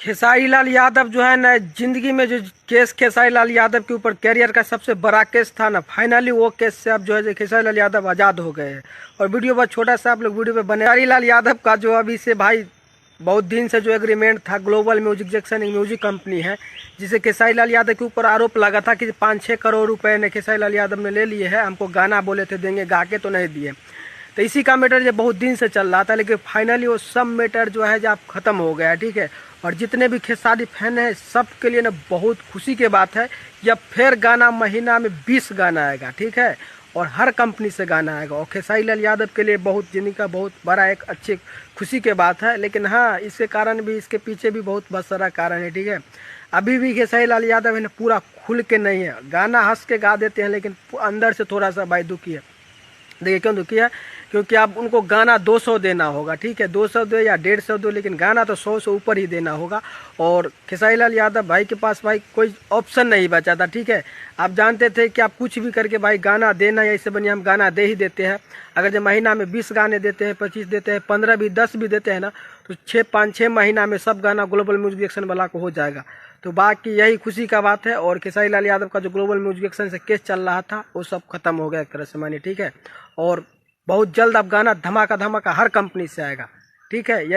खेसारी लाल यादव जो है ना, जिंदगी में जो केस खेसारी लाल यादव के ऊपर कैरियर का सबसे बड़ा केस था ना, फाइनली वो केस से अब जो है खेसारी लाल यादव आज़ाद हो गए हैं। और वीडियो बहुत छोटा सा आप लोग वीडियो पे बने। खेसारी लाल यादव का जो अभी से भाई बहुत दिन से जो एग्रीमेंट था, ग्लोबल म्यूजिक जैक्सन एक म्यूजिक कंपनी है, जिसे खेसारी लाल यादव के ऊपर आरोप लगा था कि 5-6 करोड़ रुपए ने खेसारी लाल यादव ने ले लिए हैं, हमको गाना बोले थे देंगे, गा के तो नहीं दिए। तो इसी का मैटर जो बहुत दिन से चल रहा था, लेकिन फाइनली वो सब मैटर जो है जब ख़त्म हो गया, ठीक है। और जितने भी खेसारी फैन हैं सब के लिए ना बहुत खुशी की बात है, जब फिर गाना महीना में 20 गाना आएगा, ठीक है। और हर कंपनी से गाना आएगा, और खेसारी लाल यादव के लिए बहुत जिंदगी का बहुत बड़ा एक अच्छी खुशी की बात है। लेकिन हाँ, इसके कारण भी, इसके पीछे भी बहुत सारा कारण है, ठीक है। अभी भी खेसारी लाल यादव है ना पूरा खुल के नहीं है, गाना हंस के गा देते हैं, लेकिन अंदर से थोड़ा सा भाई दुखी है। देखिए क्यों दुखी है, क्योंकि आप उनको गाना 200 देना होगा, ठीक है। 200 दो या 150 दो, लेकिन गाना तो 100 से ऊपर ही देना होगा। और खेसारी लाल यादव भाई के पास भाई कोई ऑप्शन नहीं बचा था, ठीक है। आप जानते थे कि आप कुछ भी करके भाई गाना देना, या इससे बनिए हम गाना दे ही देते हैं। अगर जब महीना में 20 गाने देते हैं, 25 देते हैं, 15 भी, 10 भी देते हैं ना, तो 5-6 महीना में सब गाना ग्लोबल म्यूजिक एक्शन वाला को हो जाएगा। तो बाकी यही खुशी का बात है। और खेसारी लाल यादव का जो ग्लोबल म्यूजिक एक्शन से केस चल रहा था, वो सब खत्म हो गया एक तरह से मानिए, ठीक है। और बहुत जल्द अब गाना धमाका धमाका हर कंपनी से आएगा, ठीक है।